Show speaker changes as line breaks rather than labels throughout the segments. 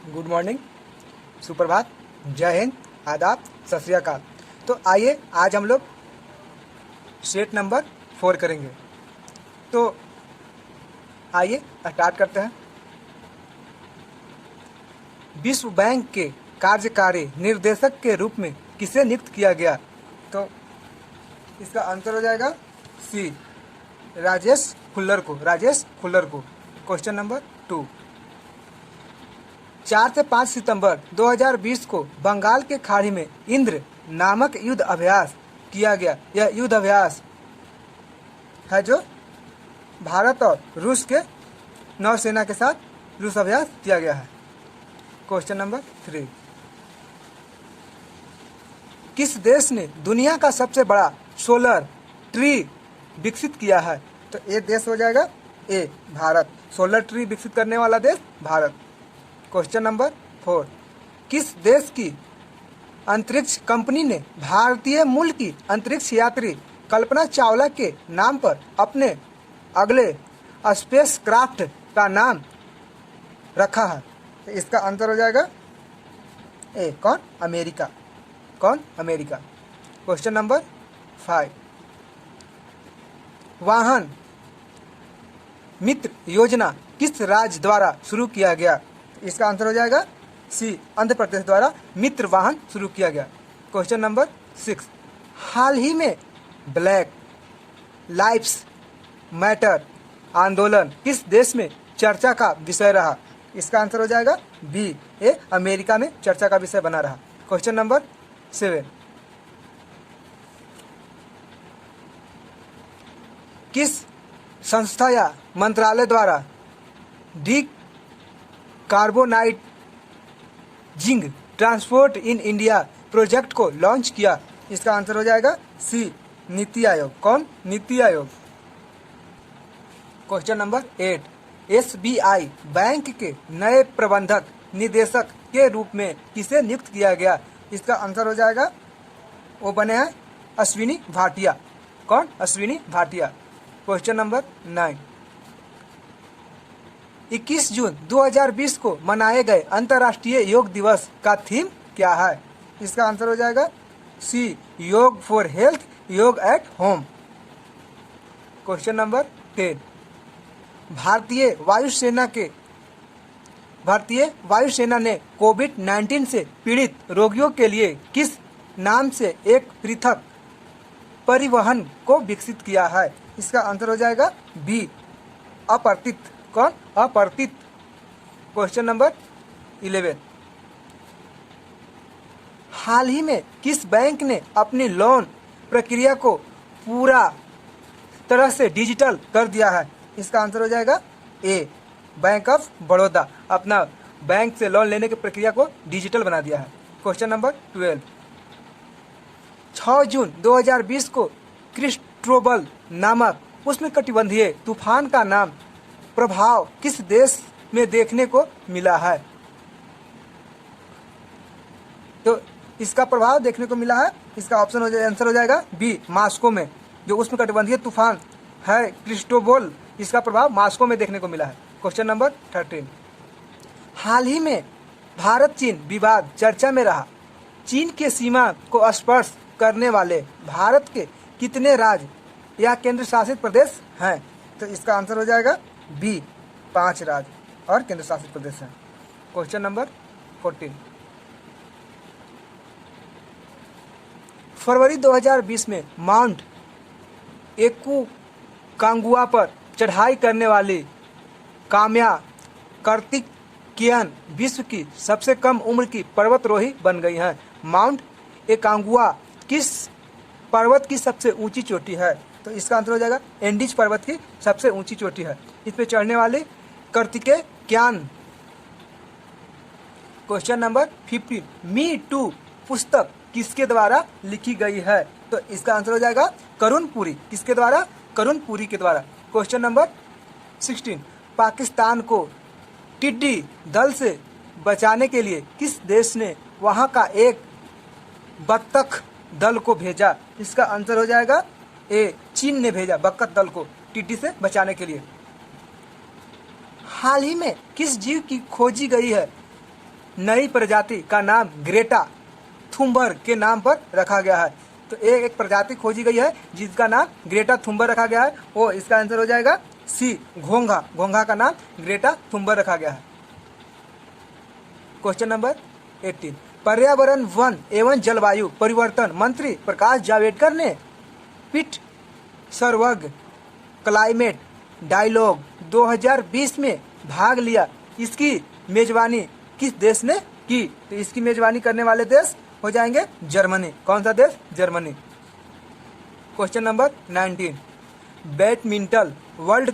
Good morning, सुप्रभात, जय हिंद, आदाब, सत श्री अकाल। तो आइए आज हम लोग सेट नंबर 4 करेंगे। तो आइए स्टार्ट करते हैं। विश्व बैंक के कार्यकारी निर्देशक के रूप में किसे नियुक्त किया गया? तो इसका आंसर हो जाएगा सी, राजेश खुल्लर को। क्वेश्चन नंबर 2, 4 से 5 सितंबर 2020 को बंगाल के खाड़ी में इंद्र नामक युद्ध अभ्यास किया गया। यह युद्ध अभ्यास है जो भारत और रूस के नौसेना के साथ रूस अभ्यास किया गया है। क्वेश्चन नंबर 3, किस देश ने दुनिया का सबसे बड़ा सोलर ट्री विकसित किया है? तो ये देश हो जाएगा ए, भारत। सोलर ट्री विकसित करने वाला देश भारत। क्वेश्चन नंबर 4, किस देश की अंतरिक्ष कंपनी ने भारतीय मूल की अंतरिक्ष यात्री कल्पना चावला के नाम पर अपने अगले स्पेस क्राफ्ट का नाम रखा है? तो इसका आंसर हो जाएगा ए, कौन? अमेरिका। क्वेश्चन नंबर 5, वाहन मित्र योजना किस राज्य द्वारा शुरू किया गया? इसका आंसर हो जाएगा सी, आंध्र प्रदेश द्वारा मित्र वाहन शुरू किया गया। क्वेश्चन नंबर 6, हाल ही में ब्लैक लाइव्स मैटर आंदोलन किस देश में चर्चा का विषय रहा? इसका आंसर हो जाएगा बी, ए, अमेरिका में चर्चा का विषय बना रहा। क्वेश्चन नंबर 7, किस संस्था या मंत्रालय द्वारा decarbonising transport in India project को लॉन्च किया? इसका आंसर हो जाएगा सी, नीति आयोग। कौन? NITI Aayog. Question number 8, SBI bank के नए प्रबंधक निदेशक के रूप में किसे नियुक्त किया गया? इसका आंसर हो जाएगा, वो बने हैं अश्विनी भाटिया। कौन? अश्विनी भाटिया। क्वेश्चन नंबर 9, 21 जून 2020 को मनाए गए अंतर्राष्ट्रीय योग दिवस का थीम क्या है? इसका आंसर हो जाएगा सी, योग फॉर हेल्थ, योग एट होम। क्वेश्चन नंबर 10, भारतीय वायुसेना ने कोविड-19 से पीड़ित रोगियों के लिए किस नाम से एक पृथक परिवहन को विकसित किया है? इसका आंसर हो जाएगा बी, अपरतित। कौन? अपरतित। क्वेश्चन नंबर 11, हाल ही में किस बैंक ने अपनी लोन प्रक्रिया को पूरा तरह से डिजिटल कर दिया है? इसका आंसर हो जाएगा ए, बैंक ऑफ बड़ौदा। अपना बैंक से लोन लेने की प्रक्रिया को डिजिटल बना दिया है। क्वेश्चन नंबर 12, 6 जून 2020 को क्रिस्टोबल नामक उष्णकटिबंधीय तूफान का नाम प्रभाव किस देश में देखने को मिला है? तो इसका प्रभाव देखने को मिला है, इसका ऑप्शन हो जाएगा, आंसर हो जाएगा बी, मास्को में। जो उष्णकटिबंधीय तूफान है क्रिस्टोबल, इसका प्रभाव मास्को में देखने को मिला है। क्वेश्चन नंबर 13, हाल ही में भारत चीन विवाद चर्चा में रहा। चीन के सीमा को स्पर्श करने वाले भारत के कितने राज्य या केंद्र शासित प्रदेश हैं? तो इसका आंसर हो जाएगा बी, 5 राज्य और केंद्र शासित प्रदेश हैं। क्वेश्चन नंबर 14, फरवरी 2020 में माउंट एकोंकागुआ पर चढ़ाई करने वाली काम्या कार्तिकेयन विश्व की सबसे कम उम्र की पर्वतरोही बन गई हैं। माउंट एकोंकागुआ किस पर्वत की सबसे ऊंची चोटी है? तो इसका आंसर हो जाएगा एंडीज पर्वत की सबसे ऊंची चोटी है। इस पे चढ़ने वाले Kartikeyan. Question number 15, me too पुस्तक किसके द्वारा लिखी गई है? तो इसका आंसर हो जाएगा करुण पुरी। किसके द्वारा? करुण पुरी के द्वारा। क्वेश्चन नंबर 16, पाकिस्तान को टिड्डी दल से बचाने के लिए किस देश ने वहां का एक बत्तख दल को भेजा? इसका आंसर हो जाएगा ए, चीन ने भेजा बत्तख दल को टिड्डी से बचाने के लिए। हाल ही में किस जीव की खोजी गई है नई प्रजाति का नाम ग्रेटा थुनबर्ग के नाम पर रखा गया है? तो एक प्रजाति खोजी गई है जिसका नाम ग्रेटा थुनबर्ग रखा गया है, वो इसका आंसर हो जाएगा सी, घोंघा। घोंघा का नाम ग्रेटा थुनबर्ग रखा गया है। क्वेश्चन नंबर 18, पर्यावरण, वन एवं जलवायु परिवर्तन मंत्री प्रकाश जावड़ेकर ने पीट सर्वग क्लाइमेट डायलॉग 2020 में भाग लिया। इसकी मेजबानी किस देश ने की? तो इसकी मेजबानी करने वाले देश हो जाएंगे जर्मनी। कौन सा देश? Germany. Question number 19, badminton world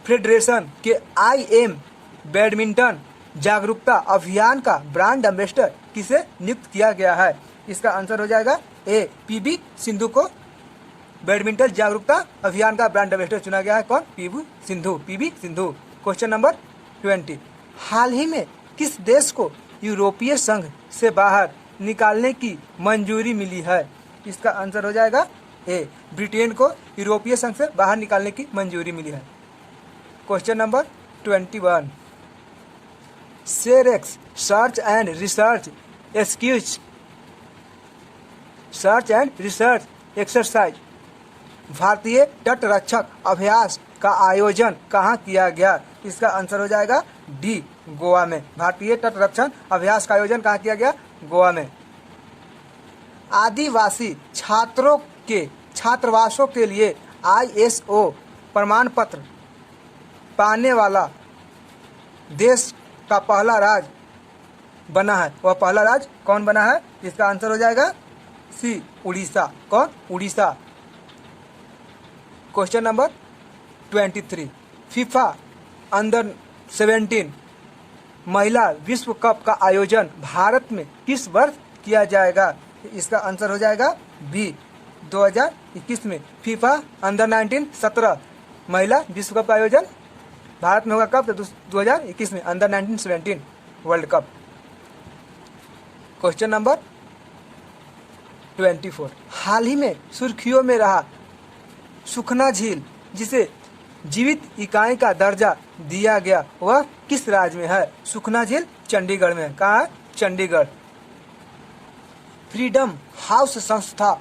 federation के IM बैडमिंटन जागरूकता अभियान का ब्रांड एम्बेसडर किसे नियुक्त किया गया है? इसका आंसर हो जाएगा ए, PV सिंधु को बैडमिंटन जागरूकता अभियान का ब्रांड एम्बेसडर चुना गया है। कौन? PV सिंधु। क्वेश्चन नंबर 20, हाल ही में किस देश को यूरोपीय संघ से बाहर निकालने की मंजूरी मिली है? इसका आंसर हो जाएगा ए, ब्रिटेन को यूरोपीय संघ से बाहर निकालने की मंजूरी मिली है। Question number 21, SAREX search and research exercise भारतीय तटरक्षक अभ्यास का आयोजन कहाँ किया गया? इसका आंसर हो जाएगा डी, गोवा में। भारतीय तटरक्षण अभ्यास का आयोजन कहाँ किया गया? गोवा में। आदिवासी छात्रों के छात्रावासों के लिए ISO प्रमाण पत्र पाने वाला देश का पहला राज्य बना है। वह पहला राज्य कौन बना है? इसका आंसर हो जाएगा सी, उड़ीसा। कौन? Orissa. Question number 23, FIFA under 17 महिला विश्व कप का आयोजन भारत में किस वर्ष किया जाएगा? इसका आंसर हो जाएगा बी, 2021 में। फीफा अंडर 19 17 महिला विश्व कप का आयोजन भारत में होगा कब? तो 2021 में, under 19 17 world cup. Question number 24, हाल ही में सुर्खियों में रहा सुखना झील जिसे जीवित इकाई का दर्जा दिया गया वह किस राज्य में है? सुखना झील चंडीगढ़ में है। कहाँ है? चंडीगढ़। फ्रीडम हाउस संस्था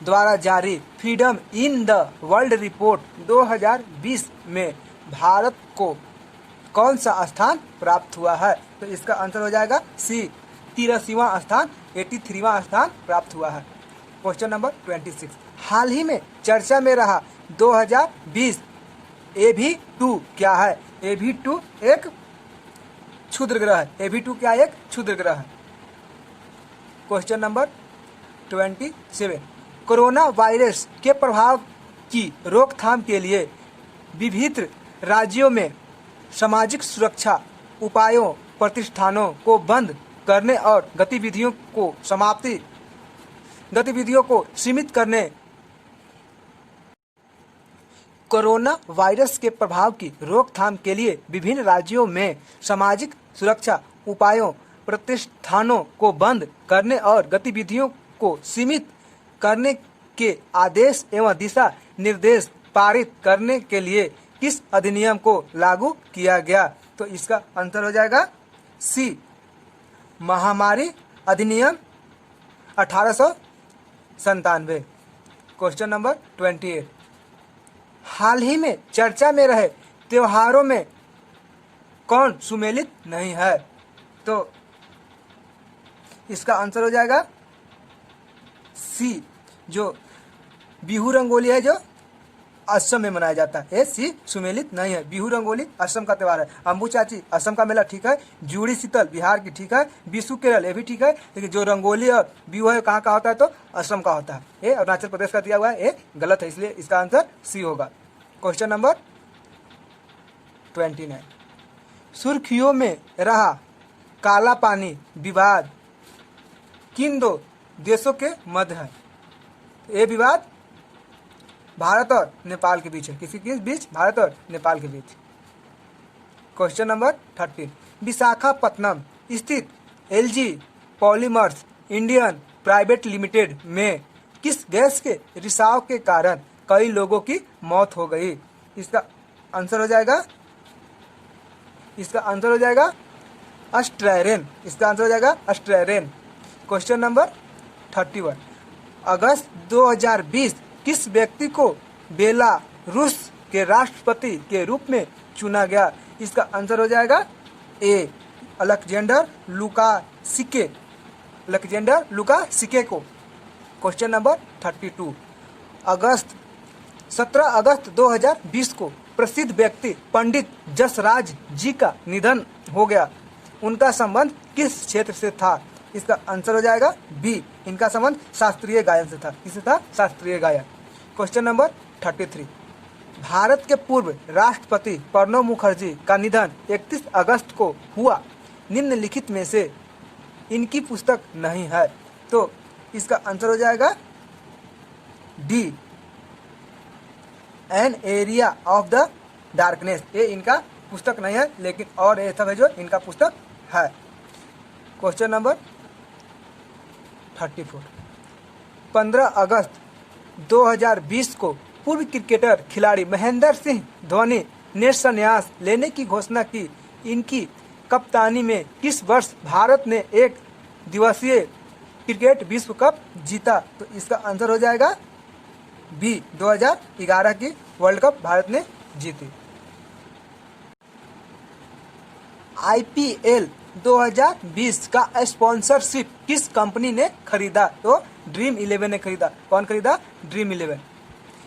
द्वारा जारी freedom in the world report 2020 में भारत को कौन सा स्थान प्राप्त हुआ है? तो इसका आंसर हो जाएगा सी, 83वां स्थान, 83वां स्थान प्राप्त हुआ है। क्वेश्चन नंबर 26, हाल ही में चर्चा में रहा 2020 AV2 क्या है? AV2 एक क्षुद्र ग्रह है। AV2 क्या? एक क्षुद्र ग्रह है। क्वेश्चन नंबर 27, कोरोना वायरस के प्रभाव की रोकथाम के लिए विभिन्न राज्यों में सामाजिक सुरक्षा उपायों प्रतिष्ठानों को बंद करने और गतिविधियों को सीमित करने कोरोना वायरस के प्रभाव की रोकथाम के लिए विभिन्न राज्यों में सामाजिक सुरक्षा उपायों प्रतिष्ठानों को बंद करने और गतिविधियों को सीमित करने के आदेश एवं दिशा निर्देश पारित करने के लिए किस अधिनियम को लागू किया गया? तो इसका आंसर हो जाएगा सी, महामारी अधिनियम 1897। क्वेश्चन नंबर 28, हाल ही में चर्चा में रहे त्योहारों में कौन सुमेलित नहीं है? तो इसका आंसर हो जाएगा सी, जो बिहू रंगोली है जो असम में मनाया जाता है। ये सी, सुमेलित नहीं है। बिहू रंगोली असम का त्यौहार है। अम्बू चाची असम का मेला ठीक है। जूड़ी शीतल बिहार की ठीक है। बिशु केरल ये भी ठीक है। लेकिन जो रंगोली और बिहू है कहाँ का होता है? तो असम का होता है। ये अरुणाचल प्रदेश का दिया हुआ है, ये गलत है, इसलिए इसका आंसर सी होगा। क्वेश्चन नंबर 29, सुर्खियों में रहा काला पानी विवाद किन दो देशों के मध्य है? ये विवाद भारत और नेपाल के बीच है। किसी के बीच? भारत और नेपाल के बीच। क्वेश्चन नंबर 30, विशाखापत्तनम स्थित LG polymers Indian private limited में किस गैस के रिसाव के कारण कई लोगों की मौत हो गई? इसका आंसर हो जाएगा अस्ट्रेरेन, इसका आंसर हो जाएगा अस्ट्रेरेन। क्वेश्चन नंबर 31, अगस्त 2020 किस व्यक्ति को बेलारूस के राष्ट्रपति के रूप में चुना गया? इसका आंसर हो जाएगा ए, अलेक्जेंडर लुकाशिके, अलेक्जेंडर लुकाशिकेको। क्वेश्चन नंबर 32, 17 अगस्त 2020 को प्रसिद्ध व्यक्ति पंडित जसराज जी का निधन हो गया। उनका संबंध किस क्षेत्र से था? इसका आंसर हो जाएगा बी, इनका संबंध शास्त्रीय गायन से था। किससे था? शास्त्रीय गायन। क्वेश्चन नंबर 33, भारत के पूर्व राष्ट्रपति प्रणब मुखर्जी का निधन 31 अगस्त को हुआ। निम्नलिखित में से इनकी पुस्तक नहीं है, तो इसका आंसर हो जाएगा D, an area of the darkness. ये इनका पुस्तक नहीं है, लेकिन और ये सब है जो इनका पुस्तक है। क्वेश्चन नंबर 34, 15 अगस्त 2020 को पूर्व क्रिकेटर खिलाड़ी महेंद्र सिंह धोनी ने संन्यास लेने की घोषणा की। इनकी कप्तानी में किस वर्ष भारत ने एक दिवसीय क्रिकेट विश्व कप जीता? तो इसका आंसर हो जाएगा बी, 2011 की वर्ल्ड कप भारत ने जीती। आईपीएल 2020 का स्पॉन्सरशिप किस कंपनी ने खरीदा? तो ड्रीम 11 ने खरीदा। कौन खरीदा? ड्रीम 11।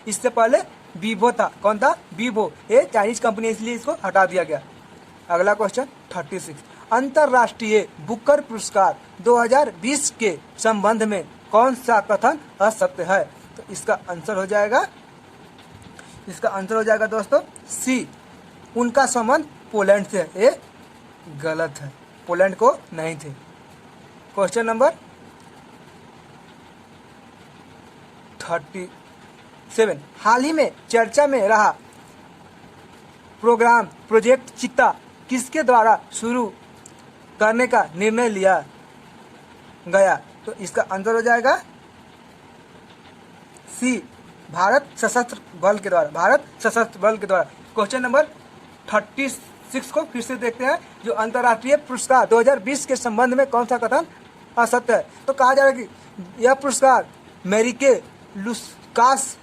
इससे पहले वीवो था। कौन था? वीवो। ये चाइनीज कंपनी, इसलिए इसको हटा दिया गया। अगला क्वेश्चन 36, अंतर्राष्ट्रीय बुकर पुरस्कार 2020 के संबंध में कौन सा कथन असत्य है? तो इसका आंसर हो जाएगा दोस्तों सी, उनका संबंध पोलैंड से है। ये गलत है, पोलैंड को नहीं थे। क्वेश्चन नंबर 37, हाल ही में चर्चा में रहा प्रोजेक्ट चित्ता किसके द्वारा शुरू करने का निर्णय लिया गया? तो इसका आंसर हो जाएगा सी, भारत सशस्त्र बल के द्वारा। भारत सशस्त्र बल के द्वारा। क्वेश्चन नंबर 36 को फिर से देखते हैं, जो अंतर्राष्ट्रीय पुरस्कार 2020 के संबंध में कौन सा कथन असत्य है? तो कहा जा रहा है कि यह पुरस्कार मेरिके लुकास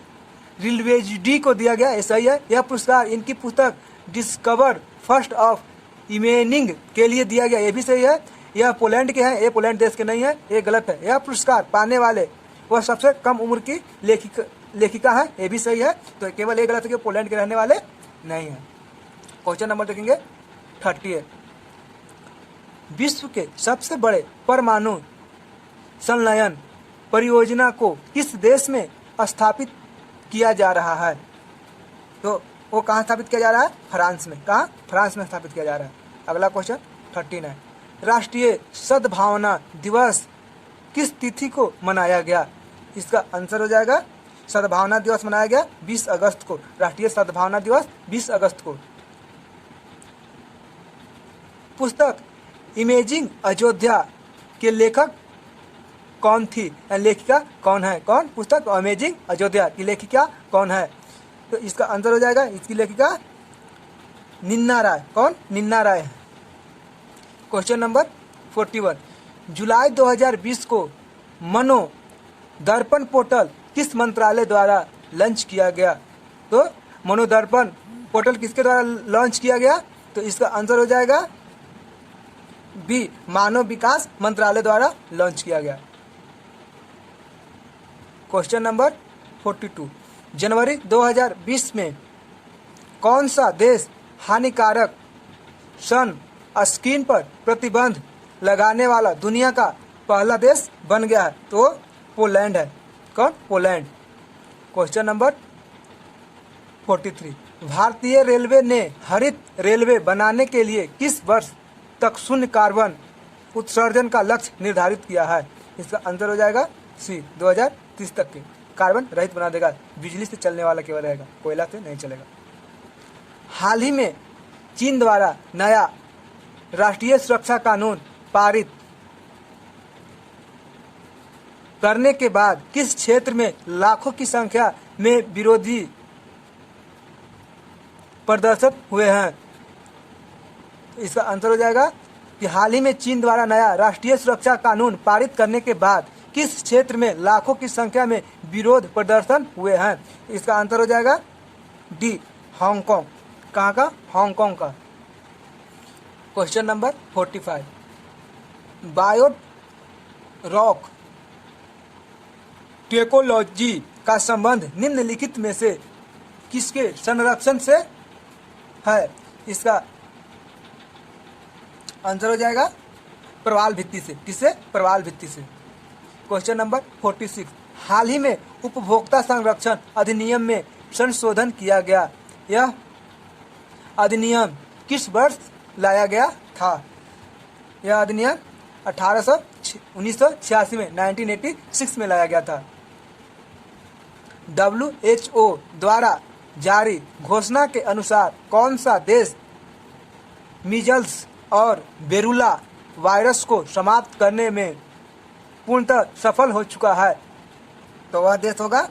रिल्वेजडी को दिया गया। ऐसा ही है। यह पुरस्कार इनकी पुस्तक डिस्कवर फर्स्ट ऑफ इमेनिंग के लिए दिया गया। ये भी सही है। यह पोलैंड के हैं, ये पोलैंड देश के नहीं है, ये गलत है। यह पुरस्कार पाने वाले वह सबसे कम उम्र की लेखिका है। ये भी सही है। तो केवल ये गलत है कि पोलैंड के रहने वाले नहीं है। क्वेश्चन नंबर देखेंगे 38, विश्व के सबसे बड़े परमाणु संलयन परियोजना को किस देश में स्थापित किया जा रहा है? तो वो कहाँ स्थापित किया जा रहा है? फ्रांस में। कहाँ? फ्रांस में स्थापित किया जा रहा है। अगला क्वेश्चन 39, राष्ट्रीय सद्भावना दिवस किस तिथि को मनाया गया? इसका आंसर हो जाएगा सद्भावना दिवस मनाया गया 20 अगस्त को। राष्ट्रीय सद्भावना दिवस 20 अगस्त को। पुस्तक इमेजिंग अयोध्या के लेखक कौन थी? लेखिका कौन है? कौन? पुस्तक इमेजिंग अयोध्या की लेखिका कौन है? तो इसका आंसर हो जाएगा, इसकी लेखिका निन्ना राय। कौन? निन्ना राय। क्वेश्चन नंबर 41, जुलाई 2020 को मनो दर्पण पोर्टल किस मंत्रालय द्वारा लॉन्च किया गया? तो मनो दर्पण पोर्टल किसके द्वारा लॉन्च किया गया? तो इसका आंसर हो जाएगा बी, मानव विकास मंत्रालय द्वारा लॉन्च किया गया। क्वेश्चन नंबर 42, जनवरी 2020 में कौन सा देश हानिकारक सन स्क्रीन पर प्रतिबंध लगाने वाला दुनिया का पहला देश बन गया है? तो पोलैंड है। कौन? पोलैंड। क्वेश्चन नंबर 43, भारतीय रेलवे ने हरित रेलवे बनाने के लिए किस वर्ष तक शून्य कार्बन उत्सर्जन का लक्ष्य निर्धारित किया है? इसका आंसर हो जाएगा सी, 2030 तक के कार्बन रहित बना देगा। बिजली से चलने वाला केवल रहेगा, कोयला से नहीं चलेगा। हाल ही में चीन द्वारा नया राष्ट्रीय सुरक्षा कानून पारित करने के बाद किस क्षेत्र में लाखों की संख्या में विरोधी प्रदर्शन हुए हैं? इसका आंसर हो जाएगा कि हाल ही में चीन द्वारा नया राष्ट्रीय सुरक्षा कानून पारित करने के बाद किस क्षेत्र में लाखों की संख्या में विरोध प्रदर्शन हुए हैं? इसका आंसर हो जाएगा डी, हांगकांग। कहाँ का? हांगकांग का। Question number 45, bio rock technology का संबंध निम्नलिखित में से किसके संरक्षण से है? इसका आंसर हो जाएगा प्रवाल भित्ति से। किससे? प्रवाल भित्ति से। क्वेश्चन नंबर 46, हाल ही में उपभोक्ता संरक्षण अधिनियम में संशोधन किया गया, यह अधिनियम किस वर्ष लाया गया था? यह अधिनियम 1986 में 1986 में लाया गया था। WHO द्वारा जारी घोषणा के अनुसार कौन सा देश मीजल्स और बेरुला वायरस को समाप्त करने में पूर्णतः सफल हो चुका है? तो वह देश होगा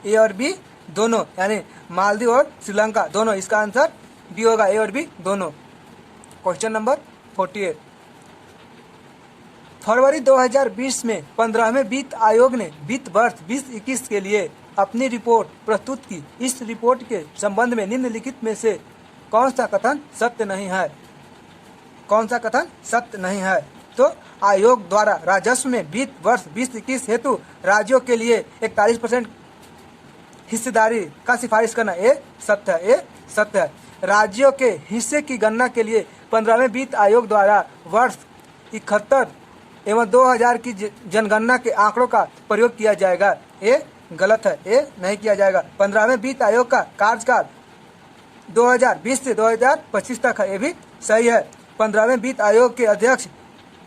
ए और बी दोनों, यानी मालदीव और श्रीलंका दोनों। इसका आंसर बी होगा, ए और बी दोनों। क्वेश्चन नंबर 48, फरवरी 2020 में 15वें वित्त आयोग ने वित्त वर्ष 2021 के लिए अपनी रिपोर्ट प्रस्तुत की। इस रिपोर्ट के संबंध में निम्नलिखित में से कौन सा कथन सत्य नहीं है? कौन सा कथन सत्य नहीं है? तो आयोग द्वारा राजस्व में वित्त वर्ष 2021 हेतु राज्यों के लिए 41% हिस्सेदारी का सिफारिश करना, ये सत्य है। ये सत्य है। राज्यों के हिस्से की गणना के लिए 15वें वित्त आयोग द्वारा वर्ष 71 एवं 2000 की जनगणना के आंकड़ों का प्रयोग किया जाएगा, ये गलत है। ये नहीं किया जाएगा। 15वें वित्त आयोग का कार्यकाल 2020 से 2025 तक है, ये भी सही है। 15वें वित्त आयोग के अध्यक्ष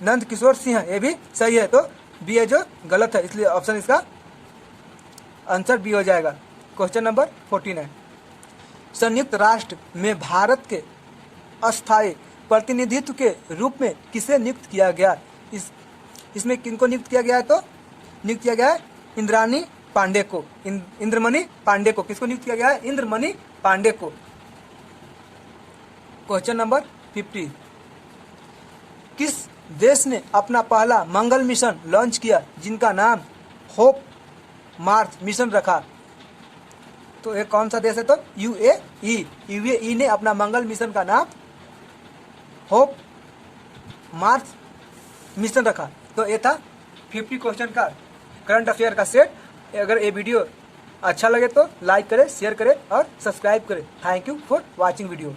नंद किशोर सिंह है, ये भी सही है। तो बी है जो गलत है, इसलिए ऑप्शन इसका आंसर बी हो जाएगा। क्वेश्चन नंबर 49, संयुक्त राष्ट्र में भारत के अस्थायी प्रतिनिधित्व के रूप में किसे नियुक्त किया गया? इसमें किनको नियुक्त किया गया है? तो नियुक्त किया गया है इंद्रानी पांडे को, इंद्रमणि पांडे को। किसको नियुक्त किया गया है? इंद्रमणि पांडे को। क्वेश्चन नंबर 50, किस देश ने अपना पहला मंगल मिशन लॉन्च किया जिनका नाम होप मार्स मिशन रखा? तो ये कौन सा देश है? तो यूएई। यूएई ने अपना मंगल मिशन का नाम होप मार्स मिशन रखा। तो ये था 50 क्वेश्चन का करंट अफेयर का सेट। अगर ये वीडियो अच्छा लगे तो लाइक करें, शेयर करें और सब्सक्राइब करें। Thank you for watching video.